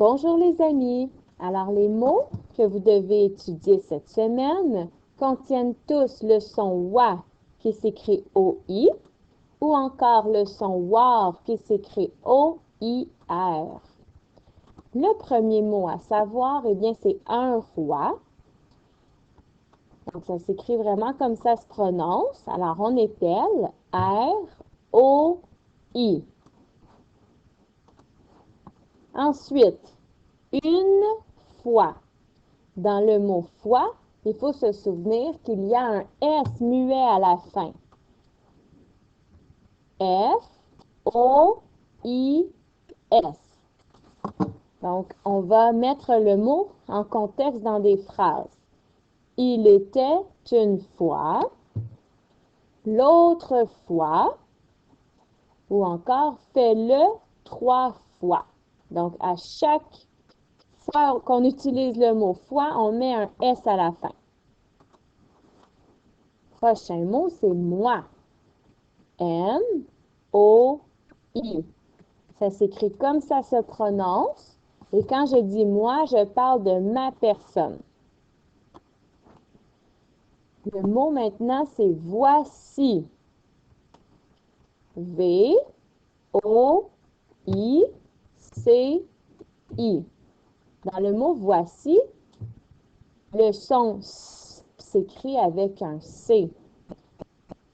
Bonjour les amis! Alors les mots que vous devez étudier cette semaine contiennent tous le son WA qui s'écrit OI ou encore le son WAR qui s'écrit OIR. Le premier mot à savoir, eh bien, c'est un roi. Donc, ça s'écrit vraiment comme ça se prononce. Alors, on épelle R-O-I. Ensuite, une fois. Dans le mot fois, il faut se souvenir qu'il y a un S muet à la fin. F-O-I-S. Donc, on va mettre le mot en contexte dans des phrases. Il était une fois, l'autre fois, ou encore fais-le 3 fois. Donc, à chaque fois qu'on utilise le mot fois, on met un S à la fin. Prochain mot, c'est moi. M-O-I. Ça s'écrit comme ça se prononce. Et quand je dis moi, je parle de ma personne. Le mot maintenant, c'est voici. V-O-I-C-I. Dans le mot voici, le son s'écrit avec un C.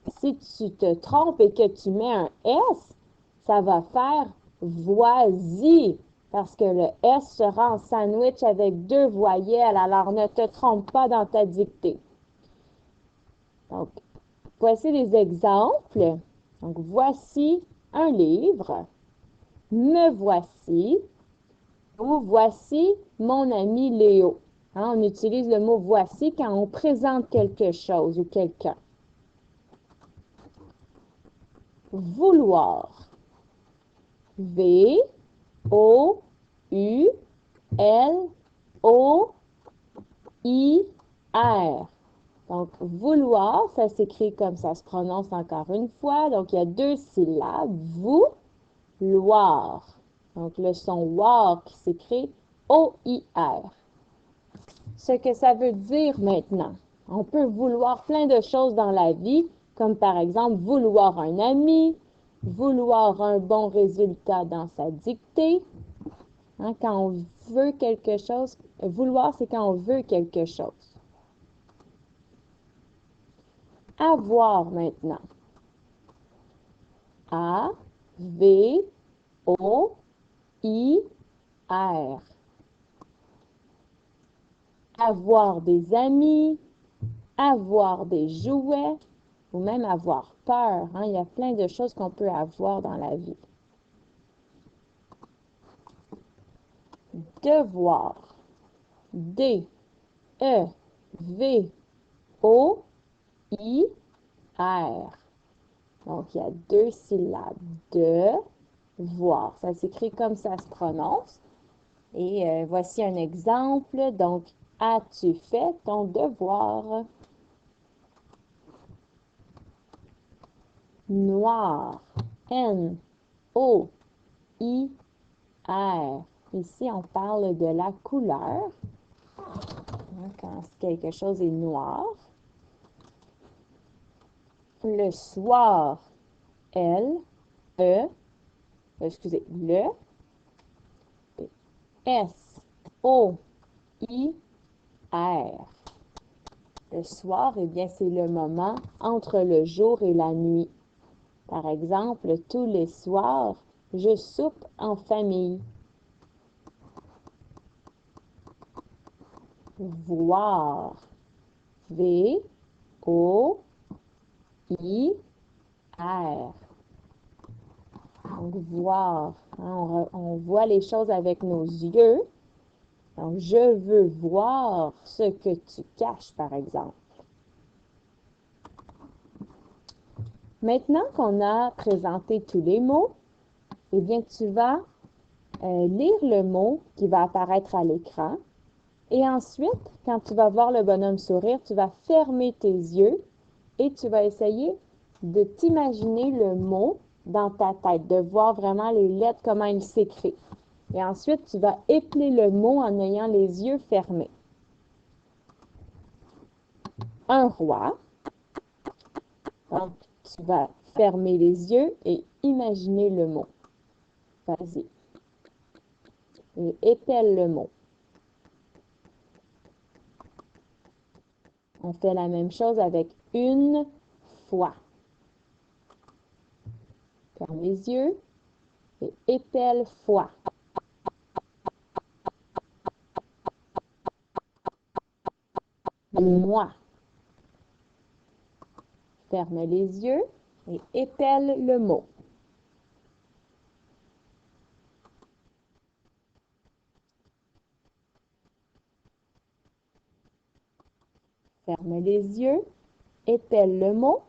Si tu te trompes et que tu mets un S, ça va faire voici, parce que le S sera en sandwich avec 2 voyelles, alors ne te trompe pas dans ta dictée. Donc, voici les exemples. Donc, voici un livre, me voici, ou voici mon ami Léo. Hein, on utilise le mot voici quand on présente quelque chose ou quelqu'un. Vouloir. V-O-U-L-O-I-R. Donc, vouloir, ça s'écrit comme ça se prononce encore une fois. Donc, il y a 2 syllabes. Vouloir. Donc, le son war qui s'écrit O-I-R. Ce que ça veut dire maintenant. On peut vouloir plein de choses dans la vie, comme par exemple vouloir un ami, vouloir un bon résultat dans sa dictée. Hein, quand on veut quelque chose, vouloir, c'est quand on veut quelque chose. Avoir maintenant. A-V-O-I-R. Avoir des amis, avoir des jouets, ou même avoir peur. Hein? Il y a plein de choses qu'on peut avoir dans la vie. Devoir. D-E-V-O-I-R. Donc, il y a 2 syllabes. Devoir. Ça s'écrit comme ça se prononce. Et voici un exemple. Donc, as-tu fait ton devoir? Noir. N-O-I-R. Ici, on parle de la couleur. Quand quelque chose est noir. Le soir. L-E. Excusez, le. S-O-I-R. Le soir, eh bien, c'est le moment entre le jour et la nuit. Par exemple, tous les soirs, je soupe en famille. Voir. V-O-I-R. Donc, voir. Hein, on voit les choses avec nos yeux. Donc, je veux voir ce que tu caches, par exemple. Maintenant qu'on a présenté tous les mots, eh bien, tu vas lire le mot qui va apparaître à l'écran. Et ensuite, quand tu vas voir le bonhomme sourire, tu vas fermer tes yeux et tu vas essayer de t'imaginer le mot dans ta tête, de voir vraiment les lettres, comment ils s'écrivent. Et ensuite, tu vas épeler le mot en ayant les yeux fermés. Un roi. Donc, tu vas fermer les yeux et imaginer le mot. Vas-y. Et épelle le mot. On fait la même chose avec une fois. Ferme les yeux et épelle fois. Moi. Ferme les yeux et épelle le mot. Ferme les yeux, épelle le mot.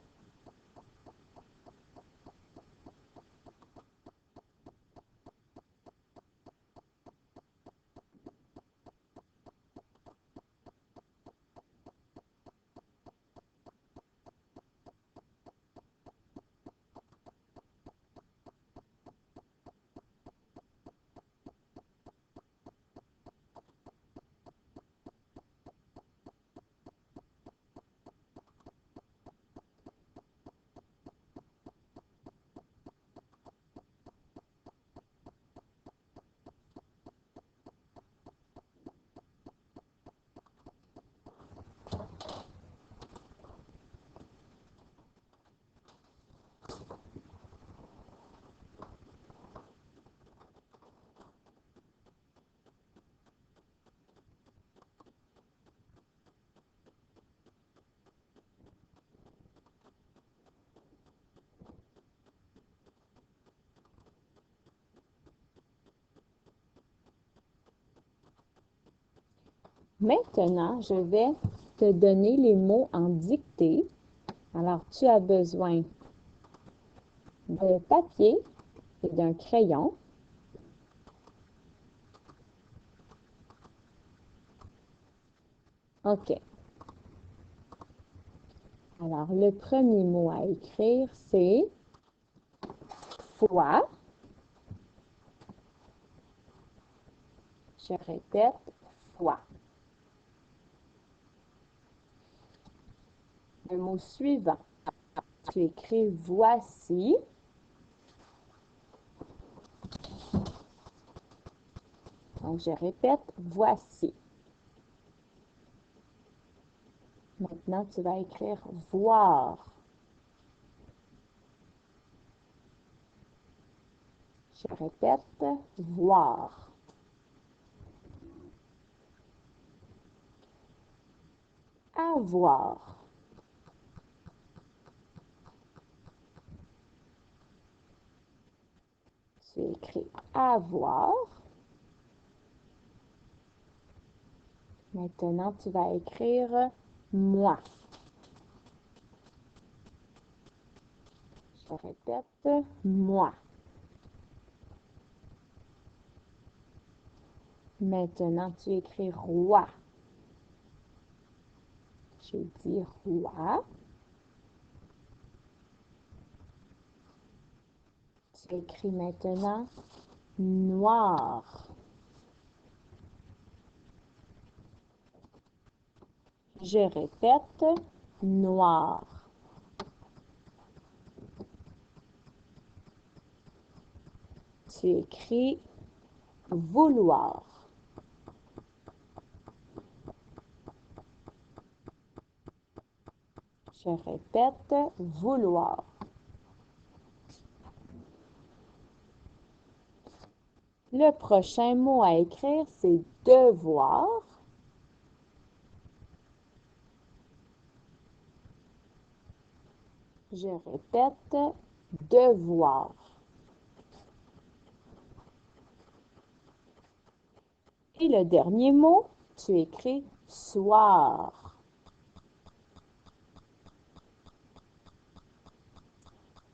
Maintenant, je vais te donner les mots en dictée. Alors, tu as besoin de papier et d'un crayon. OK. Alors, le premier mot à écrire, c'est foi. Je répète, foi. Le mot suivant, tu écris voici. Donc, je répète, voici. Maintenant, tu vas écrire voir. Je répète, voir. Avoir. Tu écris avoir. Maintenant, tu vas écrire moi. Je répète, moi. Maintenant, tu écris roi. Je dis roi. Tu écris maintenant noir. Je répète, noir. Tu écris vouloir. Je répète, vouloir. Le prochain mot à écrire, c'est devoir. Je répète, devoir. Et le dernier mot, tu écris soir.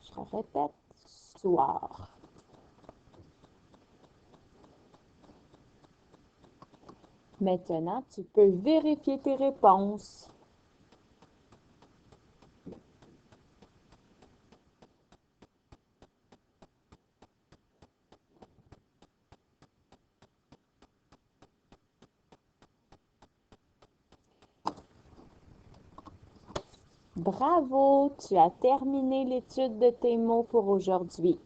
Je répète, soir. Maintenant, tu peux vérifier tes réponses. Bravo, tu as terminé l'étude de tes mots pour aujourd'hui.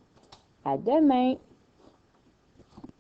À demain!